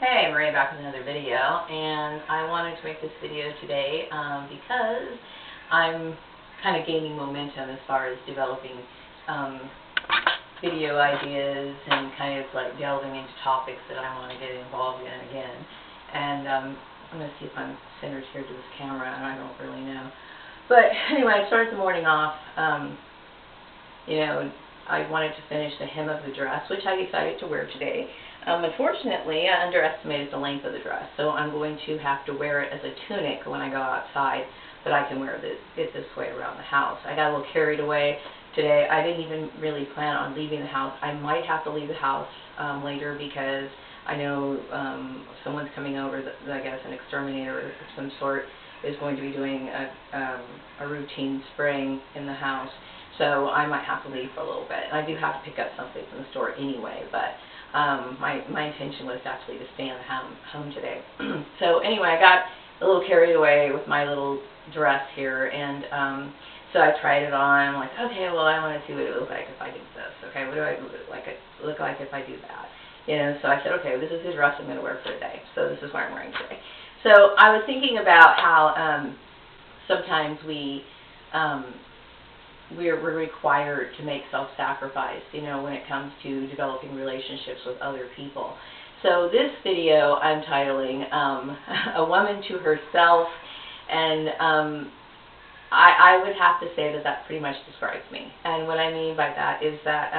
Hey, Maria back with another video, and I wanted to make this video today because I'm kind of gaining momentum as far as developing video ideas and kind of like delving into topics that I want to get involved in again. And I'm going to see if I'm centered here to this camera, and I don't really know. But anyway, I started the morning off, I wanted to finish the hem of the dress, which I decided to wear today. Unfortunately, I underestimated the length of the dress, so I'm going to have to wear it as a tunic when I go outside, but I can wear it this way around the house. I got a little carried away today. I didn't even really plan on leaving the house. I might have to leave the house later because I know someone's coming over, I guess an exterminator of some sort is going to be doing a routine spraying in the house. So I might have to leave for a little bit. I do have to pick up something from the store anyway, but my intention was actually to stay in the home today. So anyway, I got a little carried away with my little dress here, and so I tried it on. I'm like, okay, well, I want to see what it would look like if I did this. Okay, what do I look like if I do that? So I said, okay, this is the dress I'm going to wear for the day. So this is what I'm wearing today. So I was thinking about how sometimes we're required to make self-sacrifice, when it comes to developing relationships with other people. So this video I'm titling A Woman to Herself, and I would have to say that pretty much describes me. And what I mean by that is that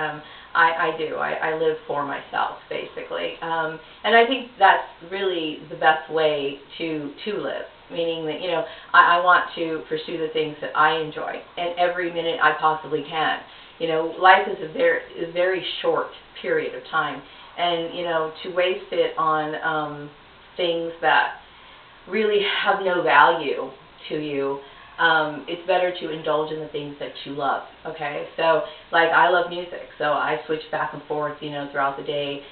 I live for myself, basically. And I think that's really the best way to live. Meaning that, I want to pursue the things that I enjoy, and every minute I possibly can. Life is a very short period of time, and, to waste it on things that really have no value to you, it's better to indulge in the things that you love, okay? So, like, I love music, so I switch back and forth, throughout the day,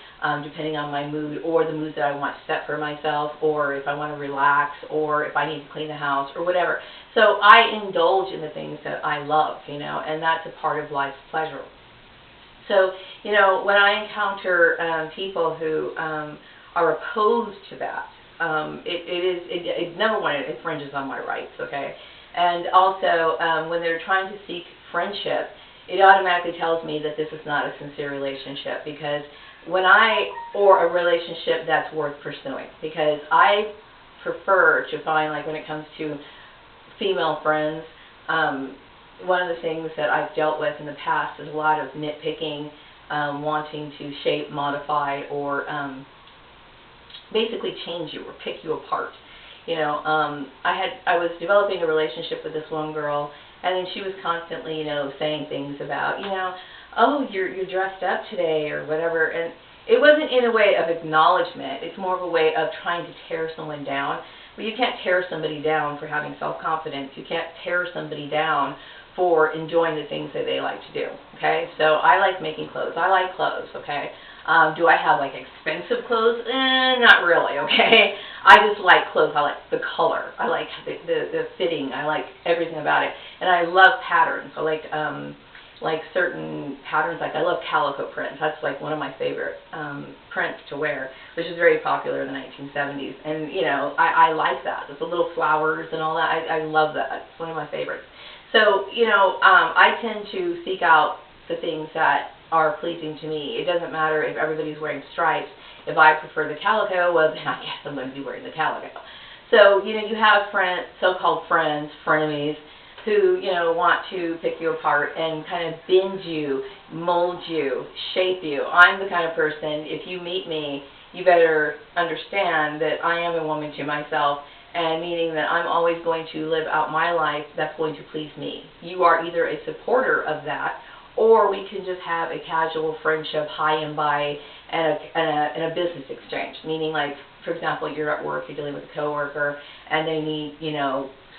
depending on my mood or the mood that I want to set for myself, or if I want to relax, or if I need to clean the house, or whatever. So I indulge in the things that I love, and that's a part of life's pleasure. So, when I encounter people who are opposed to that, number one, it infringes on my rights, okay? And also, when they're trying to seek friendship, it automatically tells me that this is not a sincere relationship, because or a relationship that's worth pursuing, because I prefer to find, like, when it comes to female friends, one of the things that I've dealt with in the past is a lot of nitpicking, wanting to shape, modify, or basically change you or pick you apart. I was developing a relationship with this one girl, and then she was constantly, saying things about, oh, you're dressed up today or whatever, and it wasn't in a way of acknowledgement. It's more of a way of trying to tear someone down. But you can't tear somebody down for having self-confidence. You can't tear somebody down for enjoying the things that they like to do, okay? So I like making clothes. I like clothes, okay? Do I have, like, expensive clothes? Not really, okay? I just like clothes. I like the color. I like the fitting. I like everything about it. And I love patterns. I like certain patterns. Like, I love calico prints. That's, like, one of my favorite prints to wear, which is very popular in the 1970s. And, I like that. There's the little flowers and all that. I love that. It's one of my favorites. So, I tend to seek out the things that are pleasing to me. It doesn't matter if everybody's wearing stripes. If I prefer the calico, well, then I guess I'm going to be wearing the calico. So, you have so-called friends, frenemies, who, want to pick you apart and kind of bend you, mold you, shape you. I'm the kind of person, if you meet me, you better understand that I am a woman to myself, and meaning that I'm always going to live out my life that's going to please me. You are either a supporter of that, or we can just have a casual friendship, hi and bye, and a business exchange. Meaning, like, for example, you're at work, you're dealing with a coworker, and they need,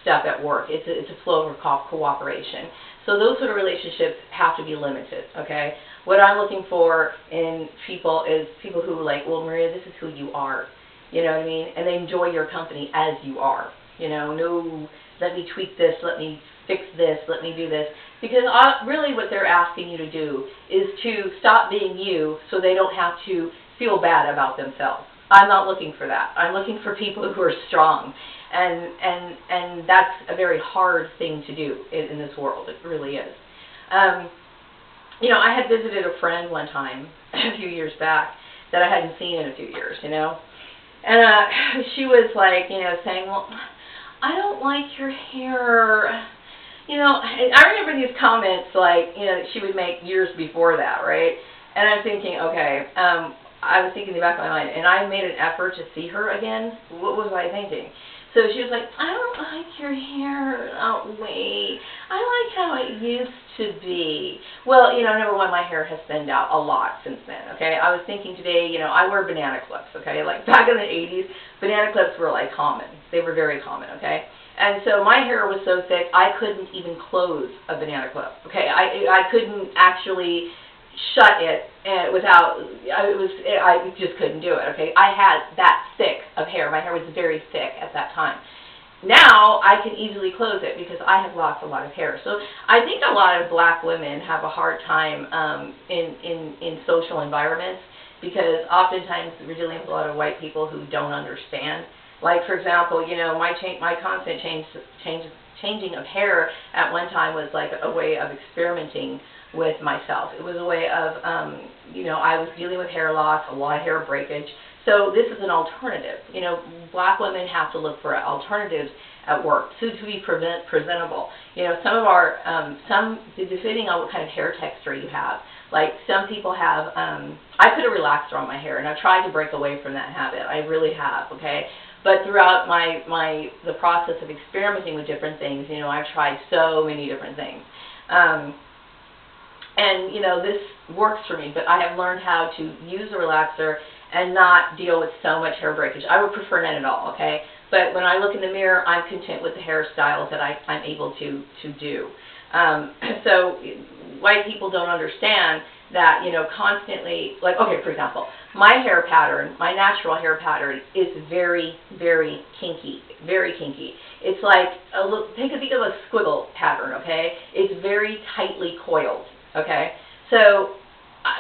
stuff at work. It's a flow of cooperation. So those sort of relationships have to be limited, okay? What I'm looking for in people is people who are like, well, Maria, this is who you are. You know what I mean? And they enjoy your company as you are. No, let me tweak this, let me fix this, let me do this. Because really what they're asking you to do is to stop being you so they don't have to feel bad about themselves. I'm not looking for that. I'm looking for people who are strong. And that's a very hard thing to do in this world. It really is. You know, I had visited a friend one time a few years back that I hadn't seen in a few years, you know. And she was like, you know, saying, well, I don't like your hair. You know, I remember these comments, like, you know, that she would make years before that, right? And I'm thinking, okay, I was thinking in the back of my mind, and I made an effort to see her again. What was I thinking? So she was like, I don't like your hair. Oh, wait. I like how it used to be. Well, you know, number one, my hair has thinned out a lot since then, okay? I was thinking today, you know, I wear banana clips, okay? Like, back in the 80s, banana clips were, like, common. They were very common, okay? And so my hair was so thick, I couldn't even close a banana clip, okay? I couldn't actually shut it without, I just couldn't do it, okay? I had that thick of hair. My hair was very thick at that time. Now, I can easily close it because I have lost a lot of hair. So I think a lot of black women have a hard time in social environments because oftentimes we're dealing with a lot of white people who don't understand. Like, for example, you know, my constant changing of hair at one time was like a way of experimenting with myself. It was a way of, you know, I was dealing with hair loss, a lot of hair breakage. So this is an alternative. You know, black women have to look for alternatives at work to be presentable. You know, some of our, depending on what kind of hair texture you have, like some people have, I put a relaxer on my hair, and I've tried to break away from that habit. I really have, okay? But throughout the process of experimenting with different things, you know, I've tried so many different things. And, you know, this works for me, but I have learned how to use a relaxer and not deal with so much hair breakage. I would prefer none at all, okay? But when I look in the mirror, I'm content with the hairstyles that I'm able to do. So white people don't understand that, you know, constantly, like, okay, for example, my hair pattern, my natural hair pattern is very, very kinky, very kinky. It's like, think of a squiggle pattern, okay? It's very tightly coiled, okay? So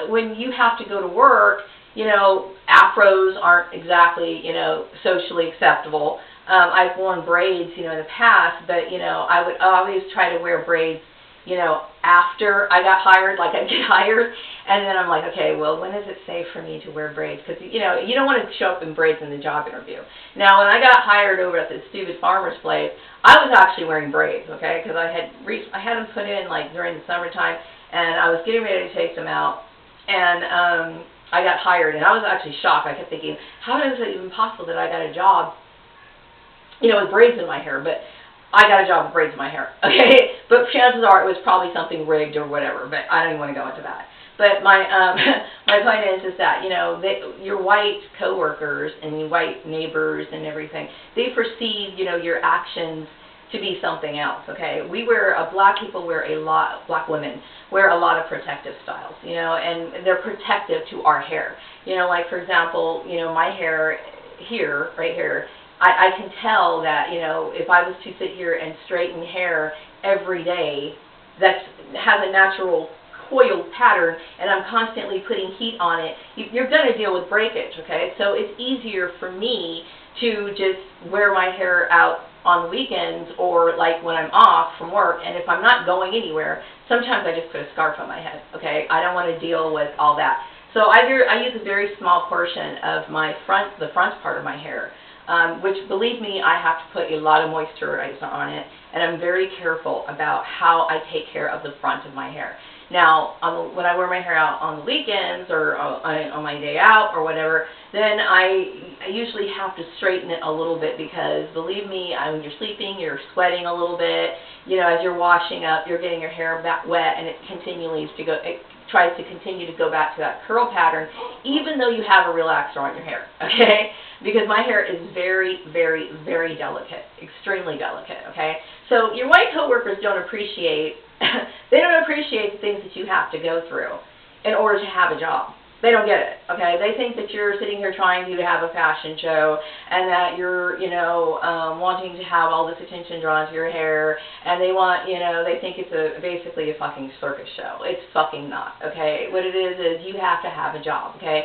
when you have to go to work, you know, afros aren't exactly, you know, socially acceptable. I've worn braids, you know, in the past, but, you know, I would always try to wear braids, you know, after I got hired, like I'd get hired, and then I'm like, okay, well, when is it safe for me to wear braids? Because, you know, you don't want to show up in braids in the job interview. Now, when I got hired over at this stupid farmer's place, I was actually wearing braids, okay, because I had them put in, like, during the summertime, and I was getting ready to take them out, and I got hired, and I was actually shocked. I kept thinking, how is it even possible that I got a job, you know, with braids in my hair? But I got a job with braids in my hair, okay? But chances are it was probably something rigged or whatever, but I don't even want to go into that. But my my point is that, you know, your white coworkers and your white neighbors and everything, they perceive, you know, your actions to be something else, okay? Black people wear a lot, black women wear a lot of protective styles, you know, and they're protective to our hair. You know, like, for example, you know, my hair here, right here, I can tell that, you know, if I was to sit here and straighten hair every day that has a natural coiled pattern and I'm constantly putting heat on it, you're going to deal with breakage, okay? So it's easier for me to just wear my hair out on the weekends or like when I'm off from work, and if I'm not going anywhere, sometimes I just put a scarf on my head, okay? I don't want to deal with all that. So I use a very small portion of the front part of my hair, which, believe me, I have to put a lot of moisturizer on it, and I'm very careful about how I take care of the front of my hair. Now, when I wear my hair out on the weekends or on my day out or whatever, then I usually have to straighten it a little bit because, believe me, when you're sleeping, you're sweating a little bit. You know, as you're washing up, you're getting your hair back wet, and it tries to continue to go back to that curl pattern, even though you have a relaxer on your hair, okay? Because my hair is very, very, very delicate, extremely delicate, okay? So your white coworkers don't appreciate, they don't appreciate the things that you have to go through in order to have a job. They don't get it, okay? They think that you're sitting here trying to have a fashion show and that you're, you know, wanting to have all this attention drawn to your hair, and they want, you know, they think it's basically a fucking circus show. It's fucking not, okay? What it is you have to have a job, okay?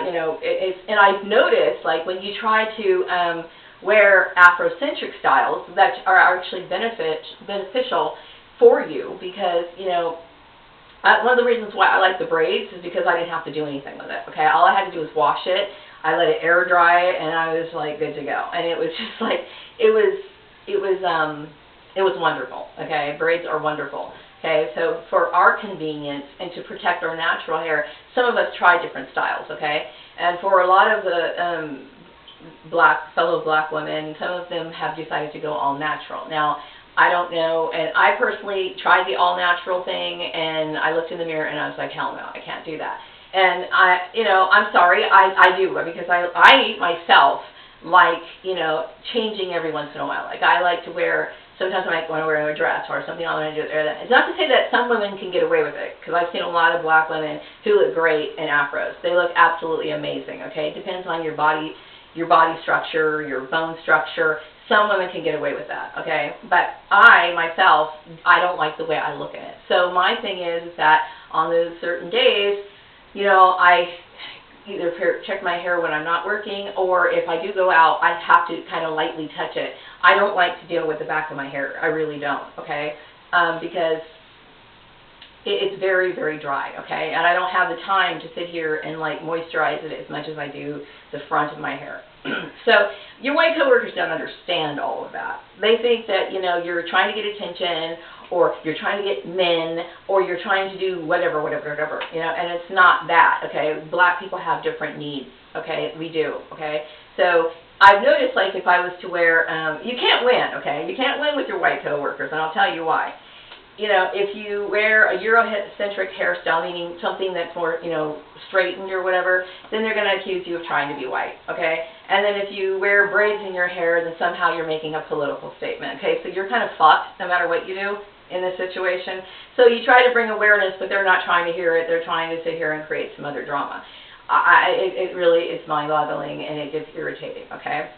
you know, and I've noticed, like, when you try to wear Afrocentric styles that are actually beneficial for you, because, you know, one of the reasons why I like the braids is because I didn't have to do anything with it, okay? All I had to do was wash it, I let it air dry it, and I was, like, good to go. And it was just, like, it was wonderful, okay? Braids are wonderful, okay? So for our convenience and to protect our natural hair, some of us try different styles, okay? And for a lot of the fellow black women, some of them have decided to go all natural. Now, I don't know, and I personally tried the all-natural thing, and I looked in the mirror, and I was like, hell no, I can't do that. And you know, I'm sorry, I do, because I myself like, you know, changing every once in a while. Like, I like to wear, sometimes I might want to wear a dress or something I want to do. It's not to say that some women can get away with it, because I've seen a lot of black women who look great in afros. They look absolutely amazing, okay? It depends on your body structure, your bone structure. Some women can get away with that, okay? But I, myself, I don't like the way I look at it. So my thing is that on those certain days, you know, I either check my hair when I'm not working, or if I do go out, I have to kind of lightly touch it. I don't like to deal with the back of my hair. I really don't, okay? Because it's very, very dry, okay? And I don't have the time to sit here and, like, moisturize it as much as I do the front of my hair. So your white coworkers don't understand all of that. They think that, you know, you're trying to get attention, or you're trying to get men, or you're trying to do whatever, you know, and it's not that, okay? Black people have different needs, okay? We do, okay? So I've noticed, like, if I was to wear, you can't win, okay? You can't win with your white coworkers, and I'll tell you why. You know, if you wear a Eurocentric hairstyle, meaning something that's more, you know, straightened or whatever, then they're going to accuse you of trying to be white, okay? And then if you wear braids in your hair, then somehow you're making a political statement, okay? So you're kind of fucked no matter what you do in this situation. So you try to bring awareness, but they're not trying to hear it. They're trying to sit here and create some other drama. It really is mind-boggling, and it gets irritating, okay?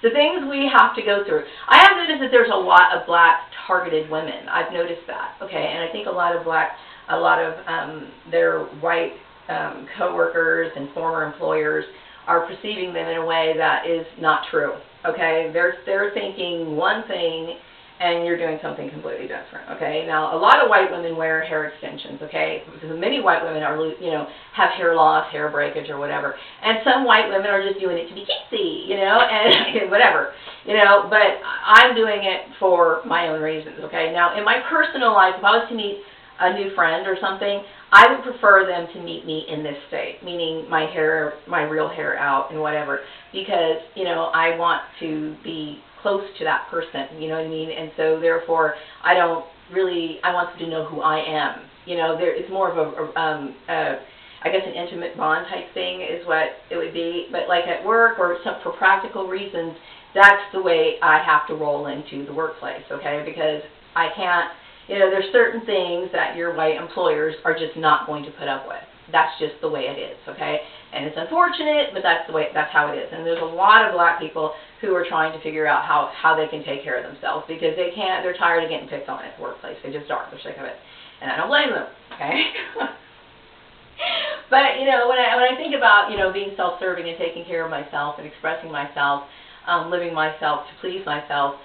The things we have to go through. I have noticed that there's a lot of black targeted women. I've noticed that, okay? And I think a lot of their white co-workers and former employers are perceiving them in a way that is not true, okay? They're thinking one thing, and you're doing something completely different, okay? Now, a lot of white women wear hair extensions, okay? Because many white women are, you know, have hair loss, hair breakage, or whatever. And some white women are just doing it to be cutesy, you know, and whatever, you know. But I'm doing it for my own reasons, okay? Now, in my personal life, if I was to meet a new friend or something, I would prefer them to meet me in this state, meaning my hair, my real hair out and whatever, because, you know, I want to be close to that person, you know what I mean? And so therefore, I want them to know who I am. You know, it's more of I guess an intimate bond type thing is what it would be. But like at work or for practical reasons, that's the way I have to roll into the workplace, okay? Because I can't, you know, there's certain things that your white employers are just not going to put up with. That's just the way it is, okay? And it's unfortunate, but that's how it is. And there's a lot of black people who are trying to figure out how they can take care of themselves, because they're tired of getting picked on at the workplace. They just are. They're sick of it. And I don't blame them, okay? But, you know, when I think about, you know, being self-serving and taking care of myself and expressing myself, living myself to please myself,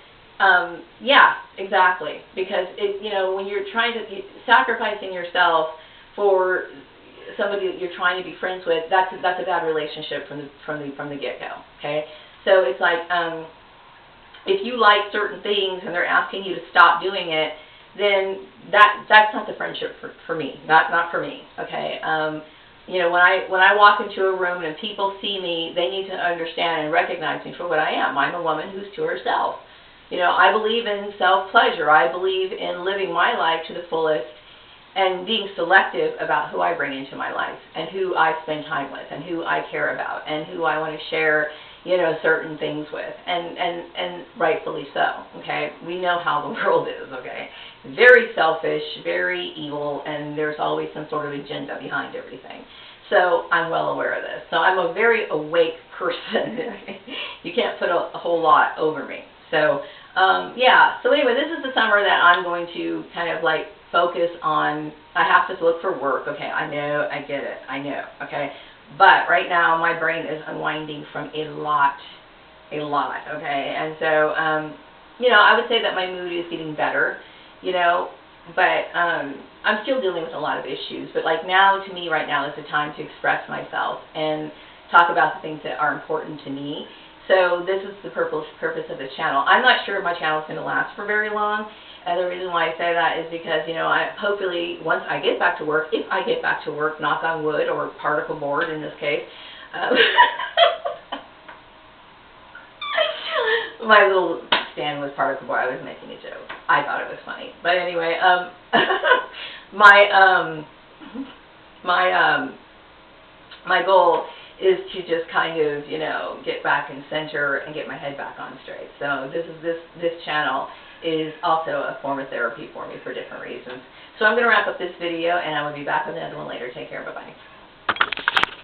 yeah, exactly. Because, you know, when you're sacrificing yourself for somebody that you're trying to be friends with, that's a bad relationship from the get-go, okay? So it's like, if you like certain things and they're asking you to stop doing it, then that's not the friendship for me, not for me, okay? You know, when I walk into a room and people see me, they need to understand and recognize me for what I am. I'm a woman who's to herself. You know, I believe in self-pleasure. I believe in living my life to the fullest and being selective about who I bring into my life and who I spend time with and who I care about and who I want to share, you know, certain things with, and rightfully so, okay? We know how the world is, okay? Very selfish, very evil, and there's always some sort of agenda behind everything. So I'm well aware of this. So I'm a very awake person. You can't put a whole lot over me. So, yeah. So anyway, this is the summer that I'm going to kind of like focus on. I have to look for work, okay? I know, I get it, I know, okay? But right now, my brain is unwinding from a lot, okay? And so, you know, I would say that my mood is getting better, you know, but I'm still dealing with a lot of issues. But like now, to me, right now is the time to express myself and talk about the things that are important to me. So this is the purpose of the channel. I'm not sure if my channel is going to last for very long. And the reason why I say that is because, you know, hopefully once I get back to work, if I get back to work, knock on wood, or particle board in this case, my little stand was particle board. I was making a joke. I thought it was funny. But anyway, my goal is to just kind of, you know, get back in center and get my head back on straight. So this channel is also a form of therapy for me for different reasons. So I'm going to wrap up this video, and I will be back with another one later. Take care. Bye-bye.